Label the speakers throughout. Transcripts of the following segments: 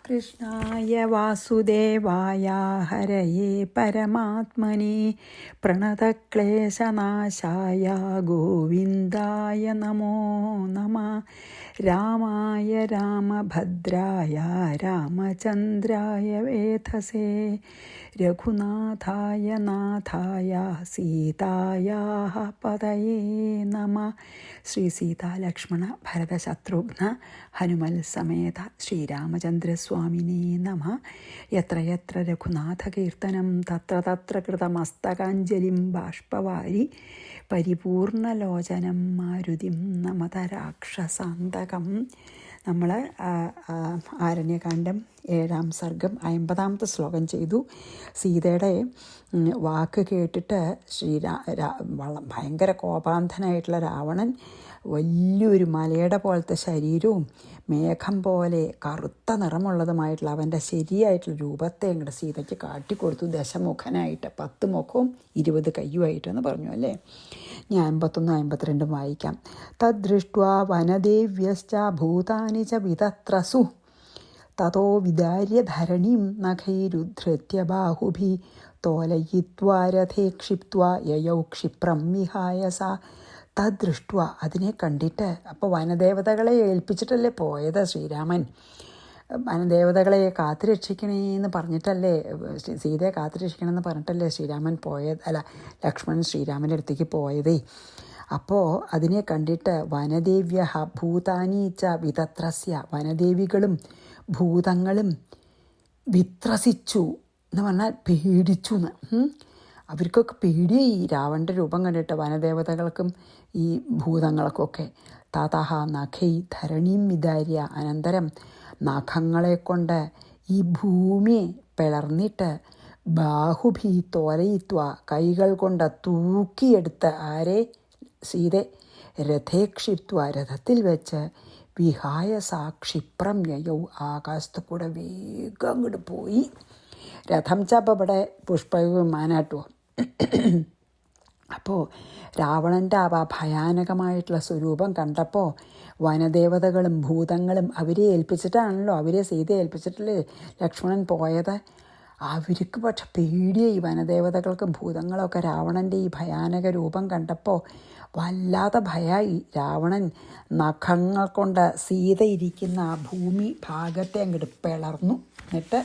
Speaker 1: കൃഷ്ണായ വാസുദേവായ ഹരയേ പരമാത്മനെ പ്രണതക്ലേശനാശായ ഗോവിന്ദായ നമോ നമഃ. രാമായ രാമഭദ്രായ രാമചന്ദ്രായ വേധസേ രഘുനാഥായ നാഥായ സീതായാഃ പതയേ നമഃ. ശ്രീ സീതാലക്ഷ്മണ ഭരത ശത്രുഘ്ന ഹനുമൽ സമേത ശ്രീരാമചന്ദ്രസ്വാമിനേ നമഃ. യത്ര യത്ര രഘുനാഥകീർത്തനം തത്ര തത്ര കൃതമസ്തകാഞ്ജലിം ബാഷ്പവാരി പരിപൂർണലോചനം മാരുതിം നമത രാക്ഷസാന്തകം. നമ്മൾ ആരണ്യകാണ്ഡം 7-ാം സർഗം 50-ാമത്തെ ശ്ലോകം ചെയ്തു. സീതയുടെ വാക്ക് കേട്ടിട്ട് ഭയങ്കര കോപാന്ധനായിട്ടുള്ള രാവണൻ വലിയൊരു മലയുടെ പോലത്തെ ശരീരവും മേഘം പോലെ കറുത്ത നിറമുള്ളതുമായിട്ടുള്ള അവൻ്റെ ശരിയായിട്ടുള്ള രൂപത്തെ അങ്ങോട്ട് സീതയ്ക്ക് കാട്ടിക്കൊടുത്തു. ദശമുഖനായിട്ട് 10 മുഖവും 20 കയ്യുമായിട്ടെന്ന് പറഞ്ഞു അല്ലേ. ഞാൻ 51, 52 വായിക്കാം. തദ്ദൃഷ്ട്വാ വനദേവ്യശ്ച ഭൂതാനി ച വിതത്രസു തതോ വിദാര്യ ധരണീം നഖൈരുദ്ധൃത്യ ബാഹുഭി തോലയിത്വാ രഥേ ക്ഷിപ്ത്വാ യയൗ ക്ഷിപ്രം വിഹായ സ. തദ്ദൃഷ്ട്വ അതിനെ കണ്ടിട്ട്, അപ്പോൾ വനദേവതകളെ ഏൽപ്പിച്ചിട്ടല്ലേ പോയത് ശ്രീരാമൻ. വനദേവതകളെ കാത്തുരക്ഷിക്കണേന്ന് പറഞ്ഞിട്ടല്ലേ, സീതയെ കാത്തുരക്ഷിക്കണമെന്ന് പറഞ്ഞിട്ടല്ലേ ശ്രീരാമൻ പോയത്, അല്ല ലക്ഷ്മണൻ ശ്രീരാമൻ്റെ അടുത്തേക്ക് പോയതേ. അപ്പോൾ അതിനെ കണ്ടിട്ട് വനദേവ്യ ഭൂതാനീച്ച വിതത്രസ്യ, വനദേവികളും ഭൂതങ്ങളും വിത്രസിച്ചു എന്ന് പറഞ്ഞാൽ പേടിച്ചു എന്ന്. അവർക്കൊക്കെ പേടിയായി രാവണൻ്റെ രൂപം കണ്ടിട്ട്, വനദേവതകൾക്കും ഈ ഭൂതങ്ങൾക്കൊക്കെ. തതഹ നഖൈ ധരണീം വിദാര്യ, അനന്തരം നഖങ്ങളെ കൊണ്ട് ഈ ഭൂമിയെ പിളർന്നിട്ട് ബാഹുഭി തോലയിത്വ, കൈകൾ കൊണ്ട് തൂക്കിയെടുത്ത് ആരെ, സീതെ, രഥേക്ഷിപ്ത്വ, രഥത്തിൽ വെച്ച് വിഹായ സാ ക്ഷിപ്രം യയൗ, ആകാശത്ത് കൂടെ വേഗം അങ്ങോട്ട് പോയി. രഥം ചപ്പം ഇവിടെ പുഷ്പവിമാനാട്ടോ. അപ്പോൾ രാവണൻ്റെ ആ ഭയാനകമായിട്ടുള്ള സ്വരൂപം കണ്ടപ്പോൾ വനദേവതകളും ഭൂതങ്ങളും അവരെ ഏൽപ്പിച്ചിട്ടാണല്ലോ, അവരെ സീതയെ ഏൽപ്പിച്ചിട്ടല്ലേ ലക്ഷ്മണൻ പോയത്. അവർക്ക് പക്ഷെ പേടിയായി, വനദേവതകൾക്കും ഭൂതങ്ങളൊക്കെ രാവണൻ്റെ ഈ ഭയാനക രൂപം കണ്ടപ്പോൾ വല്ലാതെ ഭയമായി. രാവണൻ നഖങ്ങൾ കൊണ്ട് സീത ഇരിക്കുന്ന ആ ഭൂമി ഭാഗത്തെ അങ്ങോട്ട് പിളർന്നു. എന്നിട്ട്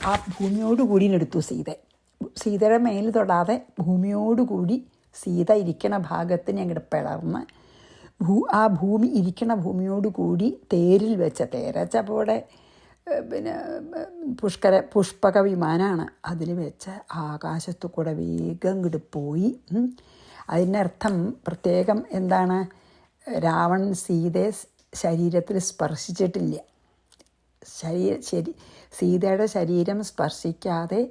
Speaker 1: ആ ഭൂമിയോടുകൂടി എടുത്തു സീതയുടെ മേൽ തൊടാതെ ഭൂമിയോടുകൂടി സീത ഇരിക്കണ ഭാഗത്തിന് അങ്ങോട്ട് പിളർന്ന് ആ ഭൂമി ഇരിക്കണ ഭൂമിയോടുകൂടി തേരിൽ വെച്ച, തേരച്ചപ്പോൾ ഇവിടെ പിന്നെ പുഷ്പക വിമാനമാണ്, അതിൽ വെച്ച് ആകാശത്തു കൂടെ വേഗം അങ്ങോട്ട് പോയി. അതിനർത്ഥം പ്രത്യേകം എന്താണ്, രാവണൻ സീതയെ ശരീരത്തിൽ സ്പർശിച്ചിട്ടില്ല. സീതയുടെ ശരീരം സ്പർശിക്കാതെ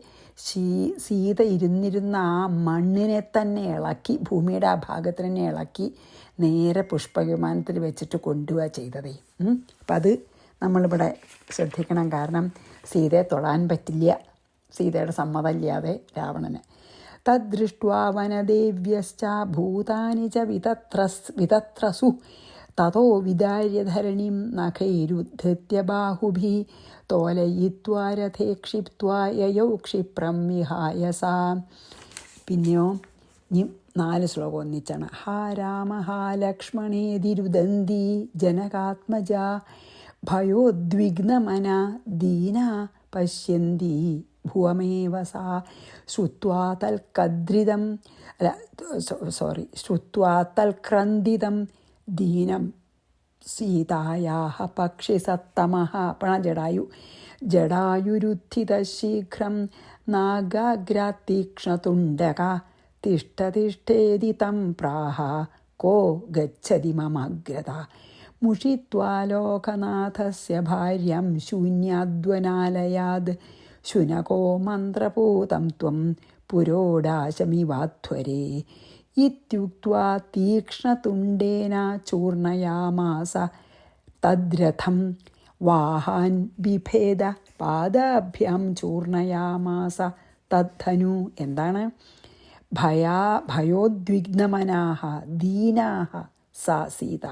Speaker 1: സീത ഇരുന്നിരുന്ന ആ മണ്ണിനെ തന്നെ ഇളക്കി, ഭൂമിയുടെ ആ ഭാഗത്തിന് തന്നെ ഇളക്കി നേരെ പുഷ്പവിമാനത്തിൽ വെച്ചിട്ട് കൊണ്ടുപോവുക ചെയ്തതേ. അപ്പം അത് നമ്മളിവിടെ ശ്രദ്ധിക്കണം. കാരണം സീതയെ തൊടാൻ പറ്റില്ല, സീതയുടെ സമ്മതമില്ലാതെ രാവണന്. തദ്ദൃഷ്ട്വാ വനദേവ്യശ്ച ഭൂതാനി ച വിതത്രസു തതോ വിദാര്യ ധരണീം നഖൈരുദ്ധൃത്യ ബാഹുഭി തോലയിത്വാ രഥേ ക്ഷിപ്ത്വാ യയൗ ക്ഷിപ്രം വിഹായ സാ. പിന്നെയോ 4 ശ്ലോകം ഒന്നിച്ചാണ്. ഹാ രാമ ഹാ ലക്ഷ്മണേതിരുദന്തി ജനകാത്മജ ഭയോദ്വിഗ്നമന ദീന പശ്യന്തി ഭുവമേവ സാ ശ്രുത്വാ തൽക്രന്ദിതം ദീനം സീതായാഃ പക്ഷിസത്തമഃ. ജടായുരുത്ഥിത ശീഘ്രം നാഗാഗ്രാത്തീക്ഷ്ണതുണ്ടക തിഷ്ഠതിഷ്ഠേതി തം പ്രാഹ കോ ഗച്ഛതി മമഗ്രത മുഷിത്വാ ലോകനാഥസ്യ ഭാര്യാം ശൂന്യാദ്വനാലയാദ് ശുനകോ മന്ത്രപൂതം ത്വം പുരോടാശമിവാധ്വരേ ഇത്യുക്ത്വാ തീക്ഷ്ണതുണ്ടേന ചൂർണയാമാസ തദ്രഥം വാഹാൻ ബിഭേദ പാദാഭ്യാം ചൂർണയാമാസ തദ്ധനു. എന്താണ്? ഭയോദ്വിഗ്നമനാഹ ദീനാഹ സാ സീത.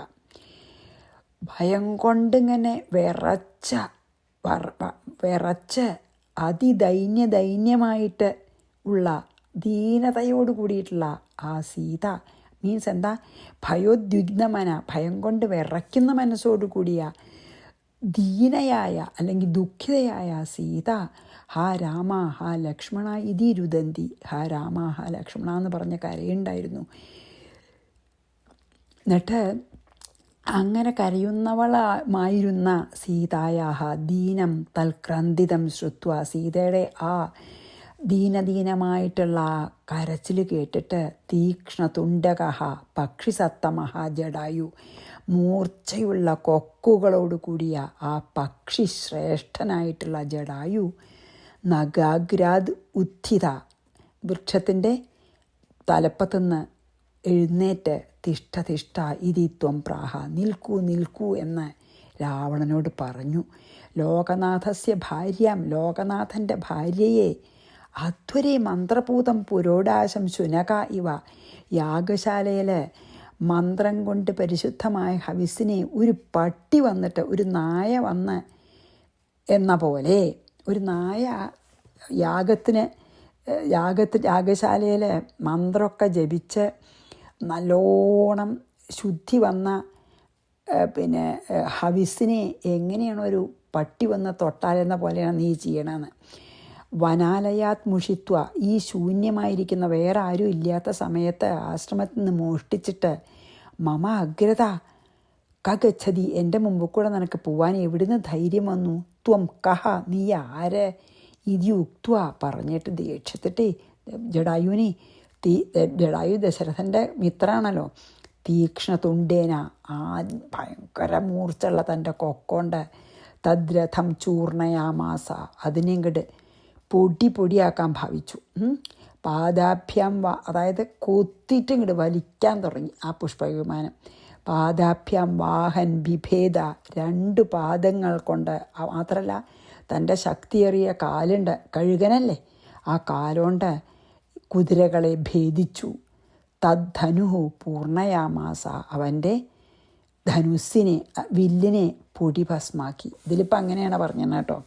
Speaker 1: ഭയം കൊണ്ടിങ്ങനെ വിറച്ച വിറച്ച് ദൈന്യമായിട്ട് ഉള്ള ദീനതയോട് കൂടിയിട്ടുള്ള ആ സീത, മീൻസ് എന്താ, ഭയോദ്വിഗ്നമന, ഭയം കൊണ്ട് വിറയ്ക്കുന്ന മനസ്സോടു കൂടിയ ദീനയായ അല്ലെങ്കിൽ ദുഃഖിതയായ സീത ഹാ രാമ ഹാ ലക്ഷ്മണ ഇതി രുദന്തി, ഹാ രാമ ഹാ ലക്ഷ്മണ എന്ന് പറഞ്ഞ കരയുണ്ടായിരുന്നു. എന്നിട്ട് അങ്ങനെ കരയുന്നവളായിരുന്ന സീതായാഹ ദീനം തൽക്രന്ദിതം ശ്രുത്വ, സീതയുടെ ആ ദീനദീനമായിട്ടുള്ള കരച്ചിൽ കേട്ടിട്ട് തീക്ഷ്ണതുണ്ടക പക്ഷിസത്തമഹ ജടായു, മൂർച്ചയുള്ള കൊക്കുകളോട് കൂടിയ ആ പക്ഷി ശ്രേഷ്ഠനായിട്ടുള്ള ജടായു നഗാഗ്രാദ് ഉത്ഥിത, വൃക്ഷത്തിൻ്റെ തലപ്പത്തുനിന്ന് എഴുന്നേറ്റ് തിഷ്ഠ തിഷ്ഠ ഇതി ത്വം പ്രാഹ, നിൽക്കൂ നിൽക്കൂ എന്ന് രാവണനോട് പറഞ്ഞു. ലോകനാഥസ്യ ഭാര്യാം, ലോകനാഥൻ്റെ ഭാര്യയെ അധ്വരെ മന്ത്രപൂതം പുരോടാശം ശുനക ഇവ, യാഗശാലയിൽ മന്ത്രം കൊണ്ട് പരിശുദ്ധമായ ഹവിസിനെ ഒരു പട്ടി വന്നിട്ട്, ഒരു നായ വന്ന് എന്ന പോലെ, ഒരു നായ യാഗശാലയിൽ മന്ത്രമൊക്കെ ജപിച്ച് നല്ലോണം ശുദ്ധി വന്ന ഹവിസിനെ എങ്ങനെയാണ് ഒരു പട്ടി വന്ന് തൊട്ടാലെന്ന പോലെയാണ് നീ ചെയ്യണമെന്ന്. വനാലയാത് മുഷിത്വ, ഈ ശൂന്യമായിരിക്കുന്ന വേറെ ആരും ഇല്ലാത്ത സമയത്ത് ആശ്രമത്തിൽ നിന്ന് മോഷ്ടിച്ചിട്ട് മമ അഗ്രത കഗച്ഛതി, എൻ്റെ മുമ്പ് കൂടെ നിനക്ക് പോവാൻ എവിടുന്ന് ധൈര്യം വന്നു? ത്വം കഹ, നീ ആര്? ഇതി ഉക്ത്വ, പറഞ്ഞിട്ട് ദേഷ്യത്തിട്ട് ജടായുവിനെ ജടായു ദശരഥൻ്റെ മിത്രാണല്ലോ, തീക്ഷ്ണതുണ്ടേന, ആ ഭയങ്കര മൂർച്ചുള്ള തൻ്റെ കൊക്കൊണ്ട് തദ്രഥം ചൂർണയാമാസ, അതിനെങ്ങട് പൊടിയാക്കാൻ ഭാവിച്ചു. പാദാഭ്യാം അതായത് കൊത്തിയിട്ട് ഇങ്ങോട്ട് വലിക്കാൻ തുടങ്ങി ആ പുഷ്പവിമാനം. പാദാഭ്യാം വാഹൻ ബിഭേദ, 2 പാദങ്ങൾ കൊണ്ട്, മാത്രമല്ല തൻ്റെ ശക്തിയേറിയ കാലുണ്ട്, കഴുകനല്ലേ, ആ കാലുകൊണ്ട് കുതിരകളെ ഭേദിച്ചു. തദ്ധനുഹു പൂർണ്ണയാമാസ, അവൻ്റെ ധനുസ്സിനെ, വില്ലിനെ പൊടിഭസ്മാക്കി. ഇതിലിപ്പോൾ അങ്ങനെയാണ് പറഞ്ഞത് കേട്ടോ.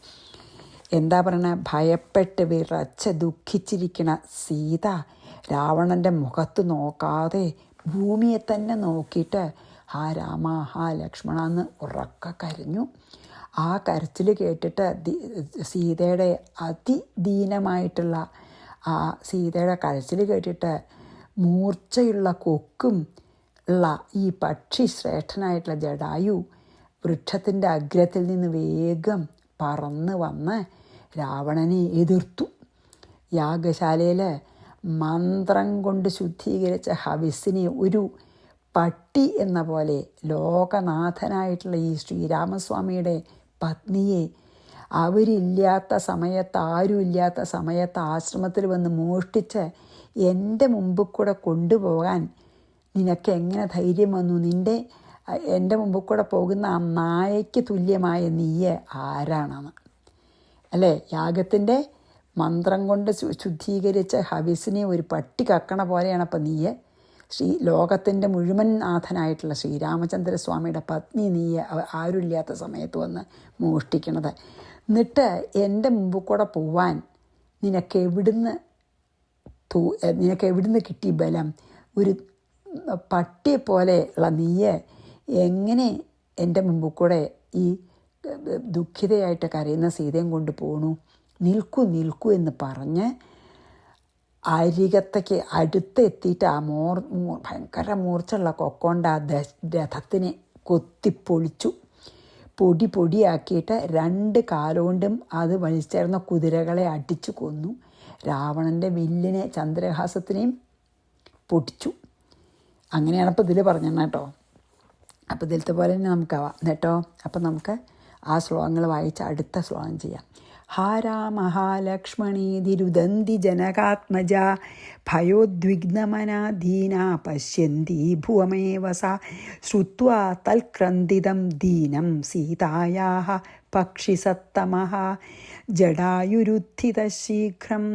Speaker 1: എന്താ പറയണ, ഭയപ്പെട്ട് വിറച്ച് ദുഃഖിച്ചിരിക്കണ സീത രാവണൻ്റെ മുഖത്ത് നോക്കാതെ ഭൂമിയെ തന്നെ നോക്കിയിട്ട് ഹാ രാമ ഹാ ലക്ഷ്മണ എന്ന് ഉറക്ക കരഞ്ഞു. ആ കരച്ചിൽ കേട്ടിട്ട് സീതയുടെ അതിദീനമായിട്ടുള്ള ആ സീതയുടെ കരച്ചിൽ കേട്ടിട്ട് മൂർച്ചയുള്ള കൊക്കും ഉള്ള ഈ പക്ഷി ശ്രേഷ്ഠനായിട്ടുള്ള ജടായു വൃക്ഷത്തിൻ്റെ അഗ്രത്തിൽ നിന്ന് വേഗം പറന്ന് വന്ന് രാവണനെ എതിർത്തു. യാഗശാലയിൽ മന്ത്രം കൊണ്ട് ശുദ്ധീകരിച്ച ഹവിസിനെ ഒരു പട്ടി എന്ന പോലെ ലോകനാഥനായിട്ടുള്ള ഈ ശ്രീരാമസ്വാമിയുടെ പത്നിയെ അവരില്ലാത്ത സമയത്ത്, ആരുമില്ലാത്ത സമയത്ത് ആശ്രമത്തിൽ വന്ന് മോഷ്ടിച്ച് എൻ്റെ മുമ്പിൽ കൂടെ കൊണ്ടുപോകാൻ നിനക്ക് എങ്ങനെ ധൈര്യം വന്നു? എൻ്റെ മുമ്പിൽ കൂടെ പോകുന്ന ആ നായയ്ക്ക് തുല്യമായ നീയെ ആരാണെന്ന് അല്ലേ? യാഗത്തിൻ്റെ മന്ത്രം കൊണ്ട് ശുദ്ധീകരിച്ച ഹവിസിനെ ഒരു പട്ടി കക്കണ പോലെയാണ് അപ്പം നീയെ, ലോകത്തിൻ്റെ മുഴുവൻ നാഥനായിട്ടുള്ള ശ്രീരാമചന്ദ്രസ്വാമിയുടെ പത്നി നീയെ ആരുമില്ലാത്ത സമയത്ത് വന്ന് മോഷ്ടിക്കണത്. എന്നിട്ട് എൻ്റെ മുമ്പിൽ കൂടെ പോവാൻ നിനക്ക് എവിടുന്ന് കിട്ടി ബലം? ഒരു പട്ടിയെ പോലെ ഉള്ള നീയെ എങ്ങനെ എൻ്റെ മുമ്പിൽ കൂടെ ഈ ദുഃഖിതയായിട്ട് കരയുന്ന സീതയും കൊണ്ട് പോണു? നിൽക്കൂ എന്ന് പറഞ്ഞ് അരികത്തേക്ക് അടുത്തെത്തിയിട്ട് ആ ഭയങ്കര മൂർച്ചുള്ള കൊക്കൊണ്ട് ആ രഥത്തിനെ കൊത്തിപ്പൊളിച്ചു. പൊടിയാക്കിയിട്ട് 2 കാലുകൊണ്ടും അത് വലിച്ചേർന്ന കുതിരകളെ അടിച്ചു കൊന്നു. രാവണൻ്റെ വില്ലിനെ, ചന്ദ്രഹാസത്തിനെയും പൊട്ടിച്ചു. അങ്ങനെയാണ് അപ്പോൾ ഇതിൽ പറഞ്ഞത് കേട്ടോ. അപ്പോൾ ഇതിലത്തെ പോലെ തന്നെ നമുക്കാവാം കേട്ടോ. അപ്പം നമുക്ക് ആ ശ്ലോകങ്ങൾ വായിച്ച് അടുത്ത ശ്ലോകം ചെയ്യാം. ഹാ രാമ ഹാ ലക്ഷ്മണീതി രുദന്തി ജനകാത്മജ ഭയോദ്വിഗ്നമനാ ദീനാ പശ്യന്തി ഭുവമേവ സാ ശ്രുത്വാ തൽക്രന്ദിതം ദീനം സീതായാഃ പക്ഷിസത്തമഃ ജടായുരുത്ഥിത ശീഘ്രം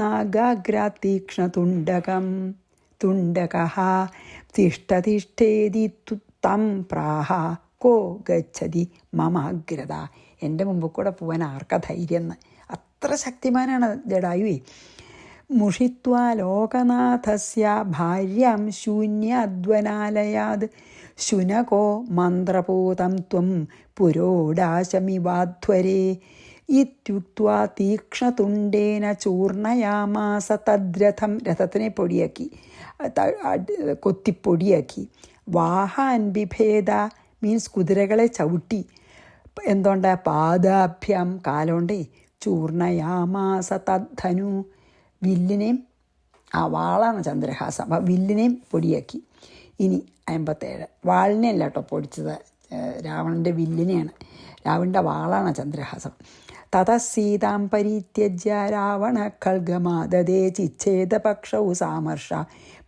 Speaker 1: നാഗാഗ്രാതീക്ഷ്ണതുണ്ടകം തുണ്ടകഃ തിഷ്ഠതിഷ്ഠേതി തം പ്രാഹ കോ ഗച്ഛതി മമാഗ്രത. എൻ്റെ മുമ്പിൽ കൂടെ പോകാൻ ആർക്കാ ധൈര്യം എന്ന്. അത്ര ശക്തിമാനാണ് ജടായുവേ. മുഷിത്വാ ലോകനാഥസ്യ ഭാര്യാം ശൂന്യാദ്വനാലയാത് ശുനകോ മന്ത്രപൂതം ത്വം പുരോടാശമിവാധ്വരേ ഇത്യുക്ത്വാ തീക്ഷ്ണതുണ്ടേന ചൂർണയാമാസ തദ്രഥം. രഥത്തിനെ പൊടിയാക്കി, കൊത്തിപ്പൊടിയാക്കി. വാഹാൻ ബിഭേദ മീൻസ് കുതിരകളെ ചവിട്ടി. എന്തുകൊണ്ട്? പാദാഭ്യാം കാലോണ്ടേ. ചൂർണയാമാസ തദ്ധനു വില്ലിനെയും, ആ വാളാണ് ചന്ദ്രഹാസം, അപ്പം വില്ലിനെയും പൊടിയാക്കി. ഇനി 57 വാളിനെ അല്ല കേട്ടോ പൊടിച്ചത്, രാവണൻ്റെ വില്ലിനെയാണ്. രാവണൻ്റെ വാളാണ് ചന്ദ്രഹാസം. തത സീതാം പരിത്യജ്യ രാവണ ഖൽഗമാദതേ ചിച്ഛേദപക്ഷൗ സാമർഷ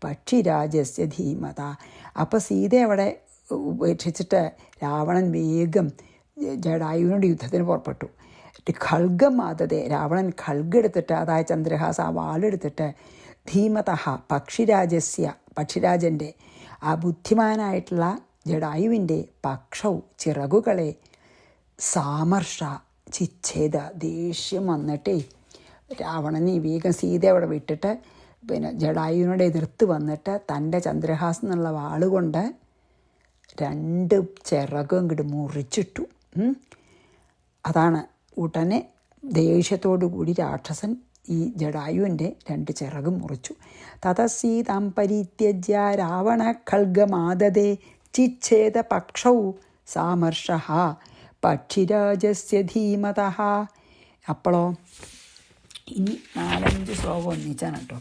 Speaker 1: പക്ഷിരാജസ്യ ധീമത. അപ്പോൾ സീത അവിടെ ഉപേക്ഷിച്ചിട്ട് രാവണൻ വേഗം ജടായുവിനോട് യുദ്ധത്തിന് പുറപ്പെട്ടു. ഖൽഗമാദതേ, രാവണൻ ഖൽഗെടുത്തിട്ട്, അതായത് ചന്ദ്രഹാസ ആ വാളെടുത്തിട്ട്, ധീമത പക്ഷിരാജസ്യ, പക്ഷിരാജൻ്റെ ആ ബുദ്ധിമാനായിട്ടുള്ള ജടായുവിൻ്റെ പക്ഷൗ ചിറകുകളെ സാമർഷ ചിച്ഛേദ ദേഷ്യം വന്നിട്ടേ രാവണനെ വേഗം സീത അവിടെ വിട്ടിട്ട് പിന്നെ ജടായുവിനോട് എതിർത്ത് വന്നിട്ട് തൻ്റെ ചന്ദ്രഹാസം എന്നുള്ള വാളുകൊണ്ട് 2 ചിറകും ഇങ്ങോട്ട് മുറിച്ചിട്ടു. അതാണ് ഉടനെ ദേഷ്യത്തോടു കൂടി രാക്ഷസൻ ഈ ജടായുവിൻ്റെ 2 ചിറകും മുറിച്ചു. തതസീതാം പരിത്യജ്യ രാവണ ഖൽഗമാദതേ ചിച്ഛേദ പക്ഷൗ സാമർഷ പക്ഷിരാജസ്യ ധീമത. അപ്പോഴോ ഇനി 4-5 ശ്ലോകം ഒന്നിച്ചാണ് കേട്ടോ.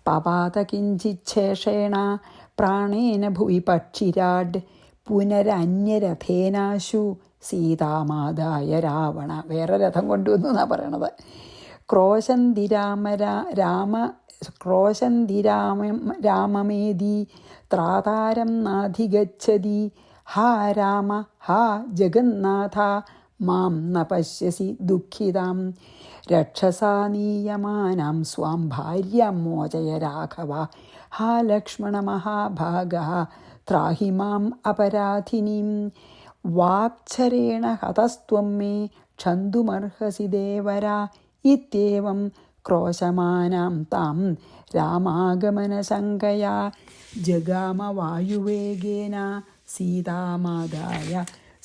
Speaker 1: പപാത കിഞ്ചിച്ഛേഷേണ പ്രാണേന ഭുവി പക്ഷിരാഡ് പുനരന്യരഥേനാശു സീതാമാതായ രാവണ. വേറെ രഥം കൊണ്ടുവന്നു എന്നാണ് പറയണത്. രാമമേതി ത്രാതാരം നാധിഗച്ഛതി ഹാ രാമ ഹാ ജഗന്നാഥ മാം ന പശ്യസി ദുഃഖിതാം രക്ഷസാനീയമാനാം സ്വാം ഭാര്യാം മോചയ രാഘവ ഹാ ലക്ഷ്മണ മഹാഭാഗ ത്രാഹി മാം അപരാധിനീം വാക്ചരേണ ഹതസ്ത്വം മേ ക്ഷന്തുമർഹസി ദേവര ഇത്യേവം ക്രോശമാനാം താം രാമാഗമനശങ്കയാ ജഗാമ വായുവേഗേന സീതാമാതായ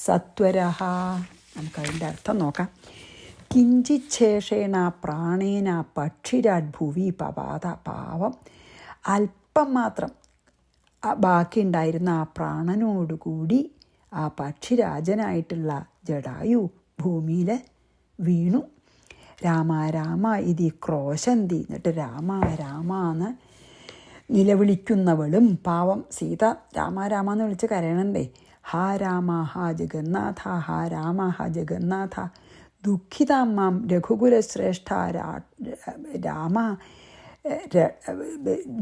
Speaker 1: സത്വരഃ. നമുക്കതിൻ്റെ അർത്ഥം നോക്കാം. കിഞ്ചിച്ഛേഷേണ പ്രാണേന പക്ഷിരാഡ് ഭുവി പപാത. പാവം അല്പം മാത്രം ബാക്കിയുണ്ടായിരുന്ന ആ പ്രാണനോടുകൂടി ആ പക്ഷിരാജനായിട്ടുള്ള ജടായു ഭൂമിയിൽ വീണു. രാമ രാമ ഇതി ക്രോശന്തി. എന്നിട്ട് രാമ രാമ എന്ന് നിലവിളിക്കുന്നവളും പാവം സീത രാമ രാമ എന്ന് വിളിച്ച് കരയണണ്ടേ. ഹാ രാമ ഹാ ജഗന്നാഥ ഹാ രാമ ഹാ ജഗന്നാഥ ദുഃഖിതാം മാം രഘുകുലശ്രേഷ്ഠ രാമ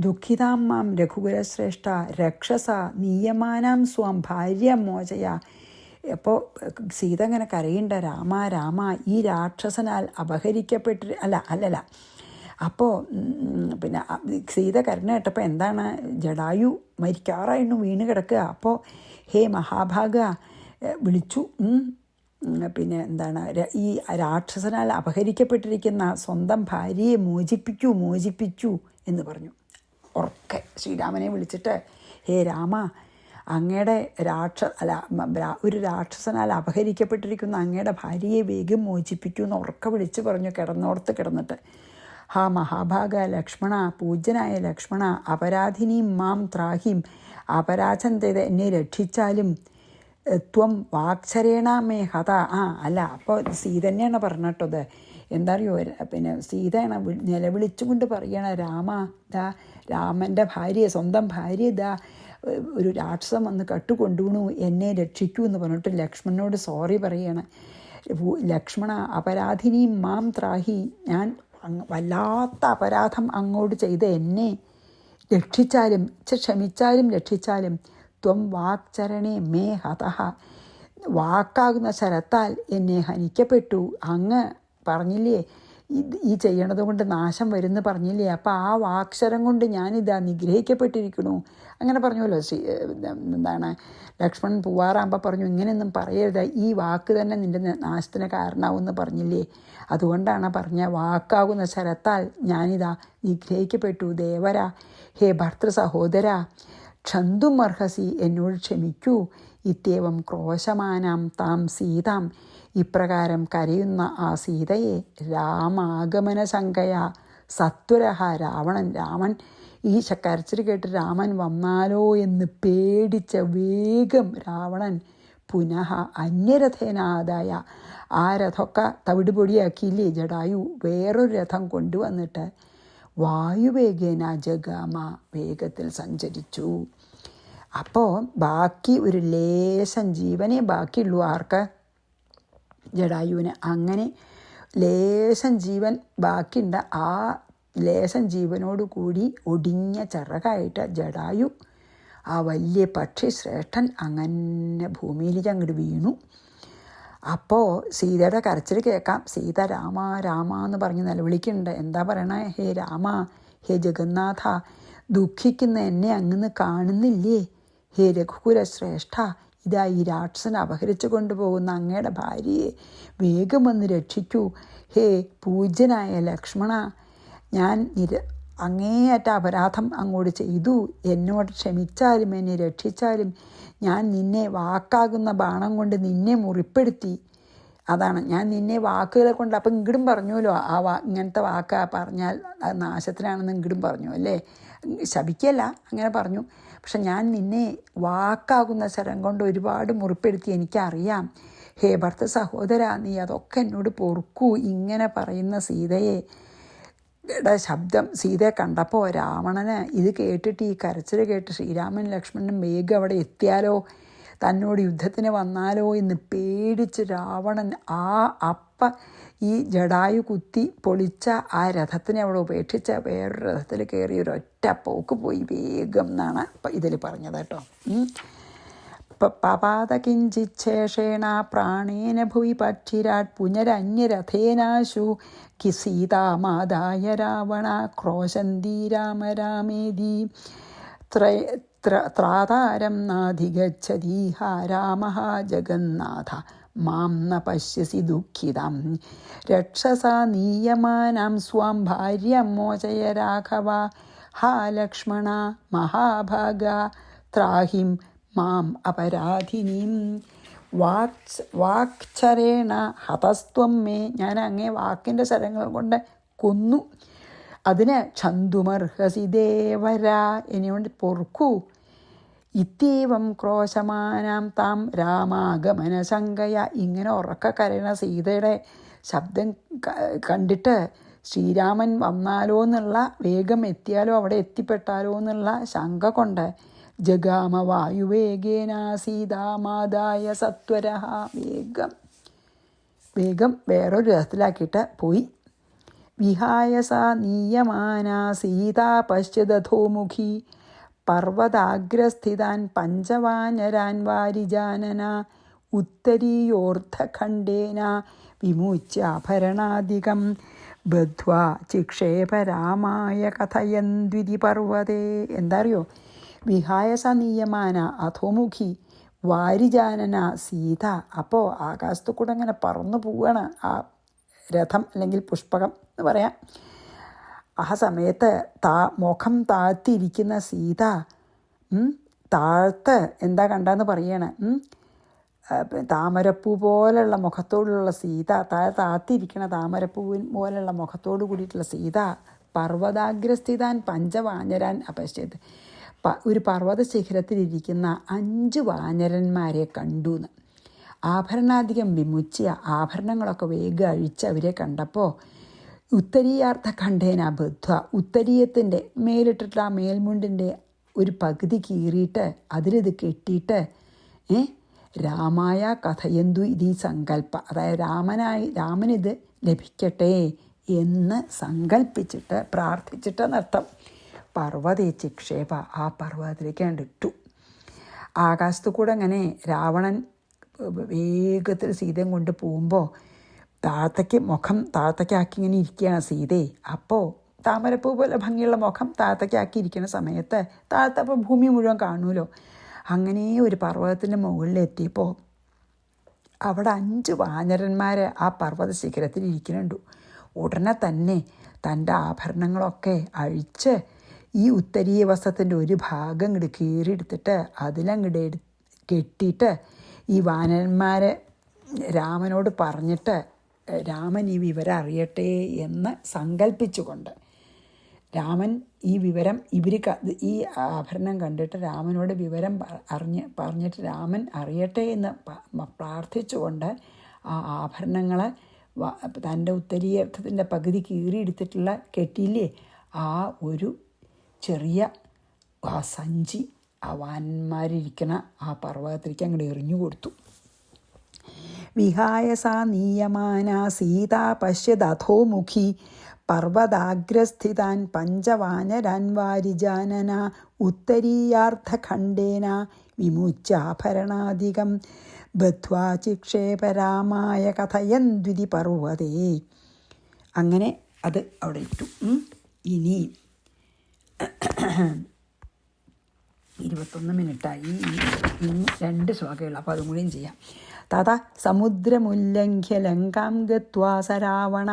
Speaker 1: ദുഃഖിതാം മാം രഘുകുലശ്രേഷ്ഠ രക്ഷസ നീയമാനാം സ്വാം ഭാര്യ മോചയ. അപ്പോൾ സീത ഇങ്ങനെ കരയുണ്ട, രാമ രാമ ഈ രാക്ഷസനാൽ അപഹരിക്കപ്പെട്ട് അല്ലല്ല. അപ്പോൾ പിന്നെ സീത കരുണ കേട്ടപ്പോൾ എന്താണ്, ജടായു മരിക്കാറായിരുന്നു, വീണ് കിടക്കുക. അപ്പോൾ ഹേ മഹാഭാഗ വിളിച്ചു. പിന്നെ എന്താണ്, ഈ രാക്ഷസനാൽ അപഹരിക്കപ്പെട്ടിരിക്കുന്ന സ്വന്തം ഭാര്യയെ മോചിപ്പിക്കൂ എന്ന് പറഞ്ഞു. ഉറക്കെ ശ്രീരാമനെ വിളിച്ചിട്ട്, ഹേ രാമ, അങ്ങയുടെ ഒരു രാക്ഷസനാൽ അപഹരിക്കപ്പെട്ടിരിക്കുന്ന അങ്ങയുടെ ഭാര്യയെ വേഗം മോചിപ്പിക്കൂ എന്ന് ഉറക്കെ വിളിച്ചു പറഞ്ഞു, കിടന്നോർത്ത് കിടന്നിട്ട്. ഹാ മഹാഭാഗ ലക്ഷ്മണ, പൂജ്യനായ ലക്ഷ്മണ, അപരാധിനിയും മാം ത്രാഹിം, അപരാധം ചെയ്ത് എന്നെ രക്ഷിച്ചാലും ത്വം വാക്ചരേണ മേ ഹത. അല്ല, അപ്പോൾ സീത തന്നെയാണ് പറഞ്ഞിട്ടത്. എന്താ അറിയോ, പിന്നെ സീതയാണ് നിലവിളിച്ചുകൊണ്ട് പറയണ, രാമ ദാ രാമൻ്റെ ഭാര്യ, സ്വന്തം ഭാര്യ ദാ ഒരു രാക്ഷസം വന്ന് കട്ടുകൊണ്ടുവണു, എന്നെ രക്ഷിക്കൂ എന്ന് പറഞ്ഞിട്ട് ലക്ഷ്മണനോട് സോറി പറയണ. ലക്ഷ്മണ അപരാധിനിയും മാം ത്രാഹി, ഞാൻ വല്ലാത്ത അപരാധം അങ്ങോട്ട് ചെയ്ത് എന്നെ രക്ഷിച്ചാലും രക്ഷിച്ചാലും ത്വം വാക്ചരണേ മേ ഹതഃ, വാക്കാകുന്ന ശരത്താൽ എന്നെ ഹനിക്കപ്പെട്ടു. അങ്ങ് പറഞ്ഞില്ലേ ഈ ചെയ്യണത് കൊണ്ട് നാശം വരുമെന്ന് പറഞ്ഞില്ലേ, അപ്പോൾ ആ വാക്ഷരം കൊണ്ട് ഞാനിതാ നിഗ്രഹിക്കപ്പെട്ടിരിക്കണു അങ്ങനെ പറഞ്ഞുവല്ലോ. എന്താണ് ലക്ഷ്മണൻ പൂവാറാകുമ്പോൾ പറഞ്ഞു, ഇങ്ങനെയൊന്നും പറയരുത്, ഈ വാക്ക് തന്നെ നിൻ്റെ നാശത്തിന് കാരണമാവുമെന്ന് പറഞ്ഞില്ലേ, അതുകൊണ്ടാണ് പറഞ്ഞ വാക്കാകുന്ന ശരത്താൽ ഞാനിതാ നിഗ്രഹിക്കപ്പെട്ടു. ദേവര, ഹേ ഭർത്തൃ സഹോദര, ക്ഷന്തും അർഹസി, എന്നോട് ക്ഷമിക്കൂ. ഇത്യവം ക്രോശമാനാം താം സീതാം, ഇപ്രകാരം കരയുന്ന ആ സീതയെ രാമാഗമന ശങ്കയ സത്വരഹ, രാമൻ ഈ കരച്ചിൽ കേട്ട് രാമൻ വന്നാലോ എന്ന് പേടിച്ച വേഗം രാവണൻ പുനഃ അന്യരഥേനാദായ, ആ രഥമൊക്കെ തവിട് പൊടിയാക്കിയില്ലേ ജടായു, വേറൊരു രഥം കൊണ്ടുവന്നിട്ട് വായുവേഗേന ജഗാമ, വേഗത്തിൽ സഞ്ചരിച്ചു. അപ്പോൾ ബാക്കി ഒരു ലേശം ജീവനെ ബാക്കിയുള്ളൂ ആർക്ക്? ജടായുവിന്. അങ്ങനെ ലേശം ജീവൻ ബാക്കിയുണ്ട്. ആ ലേശം ജീവനോടുകൂടി ഒടിഞ്ഞ ചിറകായിട്ട് ജടായു, ആ വലിയ പക്ഷി ശ്രേഷ്ഠൻ, അങ്ങനെ ഭൂമിയിലേക്ക് അങ്ങോട്ട് വീണു. അപ്പോൾ സീതയുടെ കരച്ചിൽ കേൾക്കാം. സീത രാമ രാമ എന്ന് പറഞ്ഞ് നിലവിളിക്കുന്നുണ്ട്. എന്താ പറയണേ? ഹേ രാമ, ഹേ ജഗന്നാഥ, ദുഃഖിക്കുന്ന എന്നെ അങ്ങ് കാണുന്നില്ലേ? ഹേ രഘുകുല ശ്രേഷ്ഠ, ഇതാ ഈ രാക്ഷസനെ അപഹരിച്ചു കൊണ്ടുപോകുന്ന അങ്ങയുടെ ഭാര്യയെ വേഗം വന്ന് രക്ഷിക്കൂ. ഹേ പൂജ്യനായ ലക്ഷ്മണ, ഞാൻ അങ്ങേയറ്റ അപരാധം അങ്ങോട്ട് ചെയ്തു, എന്നോട് ക്ഷമിച്ചാലും എന്നെ രക്ഷിച്ചാലും ഞാൻ നിന്നെ വാക്കാകുന്ന ബാണം കൊണ്ട് നിന്നെ മുറിപ്പെടുത്തി. അതാണ് ഞാൻ നിന്നെ വാക്കുകളെ കൊണ്ട്, അപ്പം ഇങ്ങടും പറഞ്ഞുവല്ലോ, ആ ഇങ്ങനത്തെ വാക്ക് പറഞ്ഞാൽ അത് നാശത്തിനാണെന്ന് ഇങ്ങടും പറഞ്ഞു അല്ലേ, ശപിക്കല്ല, അങ്ങനെ പറഞ്ഞു. പക്ഷെ ഞാൻ നിന്നെ വാക്കാകുന്ന ശരം കൊണ്ട് ഒരുപാട് മുറിപ്പെടുത്തി, എനിക്കറിയാം. ഹേ ഭർത്ത സഹോദര, നീ അതൊക്കെ എന്നോട് പൊറുക്കൂ. ഇങ്ങനെ പറയുന്ന സീതയെ ശബ്ദം സീതയെ കണ്ടപ്പോൾ രാവണന് ഇത് കേട്ടിട്ട്, ഈ കരച്ചിൽ കേട്ട് ശ്രീരാമൻ ലക്ഷ്മണനും വേഗം അവിടെ എത്തിയാലോ, തന്നോട് യുദ്ധത്തിന് വന്നാലോ എന്ന് പേടിച്ച് രാവണൻ ഈ ജടായു കുത്തി പൊളിച്ച ആ രഥത്തിനെ അവിടെ ഉപേക്ഷിച്ച വേറൊരു രഥത്തിൽ കയറി ഒരൊറ്റ പോക്ക് പോയി വേഗം എന്നാണ് ഇതിൽ പറഞ്ഞത് കേട്ടോ. പപാത കിഞ്ചിച്ഛേഷേണ പ്രാണേന ഭുവി പക്ഷിരാട് പുനരന്യരഥേനാശു സീതാമാദായ രാവണ ക്രോശന്തി രാമ രാമേതി ത്രാതാരം നാധിഗച്ഛതീഹ രാമഃ ജഗന്നാഥ മാം ന പശ്യസി ദുഃഖിതം രക്ഷസാ നീയമാനാം സ്വാം ഭാര്യം മോചയ രാഘവ ഹാ ലക്ഷ്മണ മഹാഭാഗ ത്രാഹിം മാം അപരാധിനീം വാക്ചരേണ ഹതസ്ത്വം മേ, ഞാൻ അങ്ങേ വാക്കിൻ്റെ ശരങ്ങൾ കൊണ്ട് കൊന്നു, അതിന് ക്ഷന്തുമർഹസി ദേവര, എന്നെക്കൊണ്ട് പൊറുക്കൂ. ഇത്യവം ക്രോശമാനാം താം രാമാഗമന ശങ്കയ, ഇങ്ങനെ ഉറക്ക കരയണ സീതയുടെ ശബ്ദം കണ്ടിട്ട് ശ്രീരാമൻ വന്നാലോ എന്നുള്ള, വേഗം എത്തിയാലോ അവിടെ എത്തിപ്പെട്ടാലോ എന്നുള്ള ശങ്ക കൊണ്ട് ജഗാമ വായുവേഗേന സീതാമാദായ സത്വരഹ, വേഗം വേറൊരു രഥത്തിലാക്കിയിട്ട് പോയി. വിഹായ സാ നീയമാനാ സീതാ പശ്ചതധോമുഖി പർവ്വതാഗ്രസ്ഥിതാൻ പഞ്ചവാനരാൻ വാരിജാനന ഉത്തരീയോർദ്ധഖണ്ഡേന വിമുച്യാഭരണാധികം ബദ്ധ്വാ ചിക്ഷേപ രാമായ കഥയന്ദ്വിതി പർവ്വതേ. എന്താ അറിയോ? വിഹായ സ നീയമാന അധോമുഖി വാരിജാനന സീത. അപ്പോൾ ആകാശത്തു കൂടെ അങ്ങനെ പറന്നു പോവുകയാണ് ആ രഥം അല്ലെങ്കിൽ പുഷ്പകം എന്ന് പറയാം. ആ സമയത്ത് മുഖം താഴ്ത്തിയിരിക്കുന്ന സീത താഴത്ത് എന്താ കണ്ടെന്ന് പറയണേ, താമരപ്പൂ പോലുള്ള മുഖത്തോടുള്ള സീത, താഴ്ത്തിയിരിക്കണ താമരപ്പൂവിൻ പോലുള്ള മുഖത്തോടു കൂടിയിട്ടുള്ള സീത പർവ്വതാഗ്രസ്ഥിതാൻ പഞ്ചവാനരാൻ അപശ്യത്, ഒരു പർവ്വത ശിഖരത്തിലിരിക്കുന്ന 5 വാനരന്മാരെ കണ്ടു എന്ന്. ആഭരണാധികം വിമുച്ചിയ, ആഭരണങ്ങളൊക്കെ വേഗം അഴിച്ച് അവരെ കണ്ടപ്പോൾ ഉത്തരീയാർത്ഥ ഖണ്ഡേന ബദ്ധ്വ, ഉത്തരീയത്തിൻ്റെ മേലിട്ടിട്ട് ആ മേൽമുണ്ടിൻ്റെ ഒരു പകുതി കീറിയിട്ട് അതിലിത് കെട്ടിയിട്ട് രാമായ കഥയന്തു ഇതീ സങ്കല്പ, അതായത് രാമനിത് ലഭിക്കട്ടെ എന്ന് സങ്കല്പിച്ചിട്ട് പ്രാർത്ഥിച്ചിട്ട് നൃത്തം പർവ്വതേ ചിക്ഷേപ, ആ പർവ്വതത്തിലേക്ക് കണ്ടിട്ടു. ആകാശത്തു കൂടെ അങ്ങനെ രാവണൻ വേഗത്തിൽ സീതയും കൊണ്ട് പോകുമ്പോൾ മുഖം താഴത്തേക്കാക്കി ഇങ്ങനെ ഇരിക്കുകയാണ് സീതയെ. അപ്പോൾ താമരപ്പൂ പോലെ ഭംഗിയുള്ള മുഖം താഴത്തേക്കാക്കി ഇരിക്കുന്ന സമയത്ത് താഴത്തപ്പോൾ ഭൂമി മുഴുവൻ കാണുമല്ലോ. അങ്ങനെ ഒരു പർവ്വതത്തിൻ്റെ മുകളിലെത്തിയപ്പോൾ അവിടെ 5 വാനരന്മാർ ആ പർവ്വത ശിഖരത്തിൽ ഇരിക്കുന്നുണ്ട്. ഉടനെ തന്നെ തൻ്റെ ആഭരണങ്ങളൊക്കെ അഴിച്ച് ഈ ഉത്തരീയ വസ്ത്രത്തിൻ്റെ ഒരു ഭാഗം ഇങ്ങോട്ട് കീറിയെടുത്തിട്ട് അതിലങ്ങോട്ട് കെട്ടിയിട്ട് ഈ വാനരന്മാരെ രാമനോട് പറഞ്ഞിട്ട് രാമൻ ഈ വിവരം അറിയട്ടെ എന്ന് സങ്കല്പിച്ചുകൊണ്ട് രാമൻ ഈ വിവരം ഈ ആഭരണം കണ്ടിട്ട് രാമനോട് വിവരം പറഞ്ഞിട്ട് രാമൻ അറിയട്ടെ എന്ന് പ്രാർത്ഥിച്ചുകൊണ്ട് ആ ആഭരണങ്ങളെ തൻ്റെ ഉത്തരീയർത്ഥത്തിൻ്റെ പകുതി കീറിയെടുത്തിട്ടുള്ള കെട്ടിയില്ലേ ആ ഒരു ചെറിയ ആ സഞ്ചി ആ വാനന്മാരിരിക്കണ ആ പർവ്വതത്തിലേക്ക് അങ്ങോട്ട് എറിഞ്ഞു കൊടുത്തു. വിഹായ സാ നീയമാന സീതാ പശ്യദധോമുഖി പർവ്വതാഗ്രസ്ഥിതാൻ പഞ്ചവാനരാൻ വാരിജാനന ഉത്തരീയാർത്ഥഖണ്ഡേന വിമുച്ചാഭരണാധികം ബദ്ധ്വാ ചിക്ഷേപരാമായ കഥയൻ ദ്വിതി പർവ്വതേ. അങ്ങനെ അത് അവിടെ ഇട്ടു. ഇനി 21 മിനിറ്റായി. ഇനി 2 ശ്ലോകമുള്ളൂ, അപ്പോൾ അതും കൂടിയും ചെയ്യാം. തഥാ സമുദ്രമുല്ലംഘ്യ ലങ്കാം ഗത്വാ സരാവണ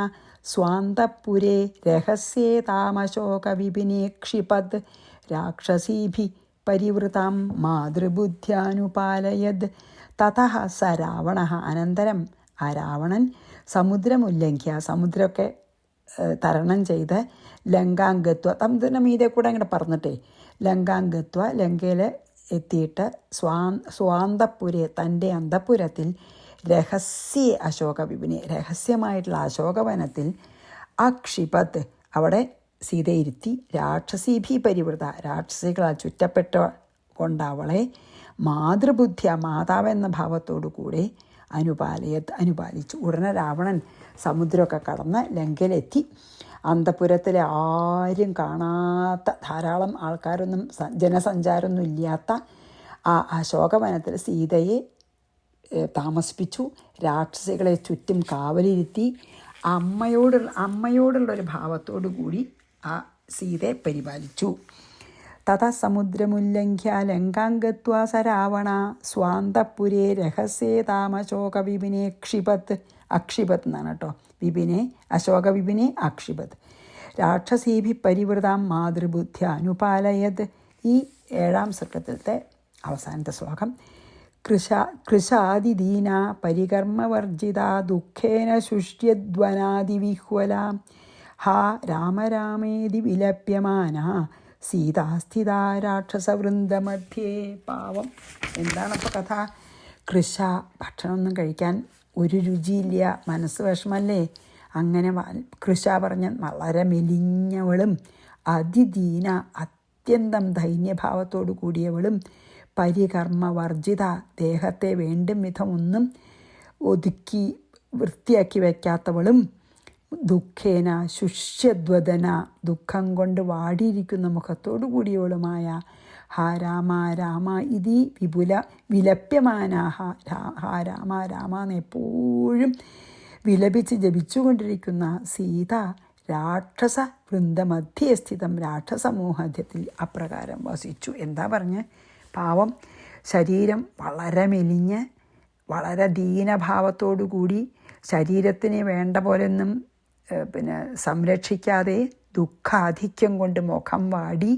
Speaker 1: സ്വാന്തപുരേ രഹസ്യേ താമശോകവിപിനേ ക്ഷിപത് രാക്ഷസീഭി പരിവൃതാം മാതൃബുദ്ധ്യാനുപാലയത്. തതഃ സ രാവണ, അനന്തരം ആ രാവണൻ സമുദ്രമുല്ലംഘ്യ, സമുദ്രമൊക്കെ തരണം ചെയ്ത് ലങ്കാംഗത്വ, തമുദ്രൻ്റെ മീതെ കൂടെ അങ്ങോട്ട് പറഞ്ഞിട്ടേ ലങ്കാംഗത്വ, ലങ്കയിൽ എത്തിയിട്ട് സ്വാന്തപുരെ, തൻ്റെ അന്തഃപുരത്തിൽ രഹസ്യ അശോകവിപിനെ, രഹസ്യമായിട്ടുള്ള അശോകവനത്തിൽ അക്ഷിപത്, അവിടെ സീതയിരുത്തി രാക്ഷസീഭി പരിവൃത, രാക്ഷസികളാൽ ചുറ്റപ്പെട്ട കൊണ്ട് അവളെ മാതൃബുദ്ധിയ, മാതാവെന്ന ഭാവത്തോടു കൂടെ അനുപാലിച്ചു. ഉടനെ രാവണൻ സമുദ്രമൊക്കെ കടന്ന് ലങ്കയിലെത്തി. അന്തഃപുരത്തിൽ ആരും കാണാത്ത, ധാരാളം ആൾക്കാരൊന്നും ജനസഞ്ചാരമൊന്നും ഇല്ലാത്ത ആ അശോകവനത്തിൽ സീതയെ താമസിപ്പിച്ചു. രാക്ഷസികളെ ചുറ്റും കാവലിരുത്തി അമ്മയോടുള്ളൊരു ഭാവത്തോടു കൂടി ആ സീതയെ പരിപാലിച്ചു. തഥാ സമുദ്രമുല്ലംഘ്യ ലങ്കാംഗത്വാ സ രാവണ സ്വാന്തപുരേ രഹസ്യേ താമശോകവിപിനെ ക്ഷിപത്, അക്ഷിപത് എന്നാണ് കേട്ടോ, വിപിനെ അശോകവിപിനെ അക്ഷിപത് രാക്ഷസീഭി പരിവൃതാം മാതൃബുദ്ധ്യ അനുപാലയത്. ഈ 7ാം സർഗത്തിലത്തെ അവസാനത്തെ ശ്ലോകം. കൃശാദിദീന പരികർമ്മവർജിത ദുഃഖേന ശുഷ്യധ്വനാദിവിഹ്വല ഹാ രാമരാമേതി വിലപ്യമാന സീതാസ്ഥിത രാക്ഷസവൃന്ദമധ്യേ. പാവം, എന്താണപ്പോൾ കഥ? കൃശ, ഭക്ഷണമൊന്നും കഴിക്കാൻ ഒരു രുചിയില്ല, മനസ്സ് വിഷമല്ലേ. അങ്ങനെ കൃശ പറഞ്ഞ വളരെ മെലിഞ്ഞവളും അതിദീന, അത്യന്തം ദൈന്യഭാവത്തോടു കൂടിയവളും പരികർമ്മവർജിത, ദേഹത്തെ വേണ്ടും വിധം ഒന്നും ഒതുക്കി വൃത്തിയാക്കി വയ്ക്കാത്തവളും ദുഃഖേന ശുഷ്യദ്വദന, ദുഃഖം കൊണ്ട് വാടിയിരിക്കുന്ന മുഖത്തോടു കൂടിയവളുമായ ഹാ രാമ രാമ ഇതി വിപുല വിലപ്യമാനാഹ, ഹാ രാമ രാമ എന്നെപ്പോഴും വിലപിച്ച് ജപിച്ചുകൊണ്ടിരിക്കുന്ന സീത രാക്ഷസ വൃന്ദമധ്യേ സ്ഥിതം, രാക്ഷസമൂഹത്തിൽ അപ്രകാരം വസിച്ചു. എന്താ പറഞ്ഞ്? പാവം, ശരീരം വളരെ മെലിഞ്ഞ് വളരെ ദീനഭാവത്തോടു കൂടി ശരീരത്തിന് വേണ്ട പോലൊന്നും സംരക്ഷിക്കാതെ ദുഃഖാധിക്യം കൊണ്ട് മുഖം വാടി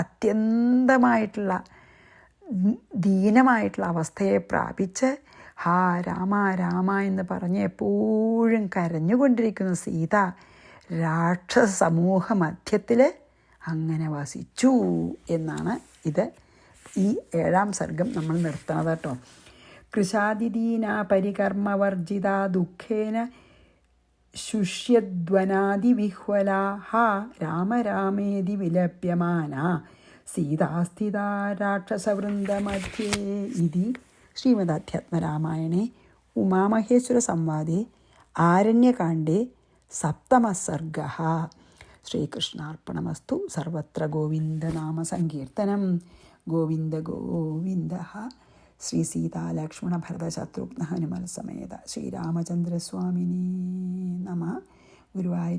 Speaker 1: അത്യന്തമായിട്ടുള്ള ദീനമായിട്ടുള്ള അവസ്ഥയെ പ്രാപിച്ച് ഹാ രാമ രാമ എന്ന് പറഞ്ഞ് എപ്പോഴും കരഞ്ഞുകൊണ്ടിരിക്കുന്ന സീത രാക്ഷസ സമൂഹ മധ്യത്തിൽ അങ്ങനെ വസിച്ചു എന്നാണ് ഇത്. ഈ 7ാം സർഗം നമ്മൾ നിർത്തണത് കേട്ടോ. കൃശാദിദീന പരികർമ്മവർജിത ദുഃഖേന ശുഷ്യധ്വനാദിവിഹ്വല ഹാ രാമ രാമേതി വിലപ്യമാന സീതാസ്ഥിത രാക്ഷസവൃന്ദമധ്യേ. ഇതി ശ്രീമദാധ്യാത്മരാമായണേ ഉമാമഹേശ്വരസംവാദേ ആരണ്യകാണ്ഡേ 7മഃ സർഗഃ. ശ്രീകൃഷ്ണാർപ്പണമസ്തു. സർവത്ര ഗോവിന്ദനാമസങ്കീർത്തനം. ഗോവിന്ദ ഗോവിന്ദ. ശ്രീ സീതാ ലക്ഷ്മണ ഭരത ശത്രുഘ്ന ഹനുമൽ സമേത ശ്രീരാമചന്ദ്രസ്വാമിനി നമ. ഗുരുവായൂർ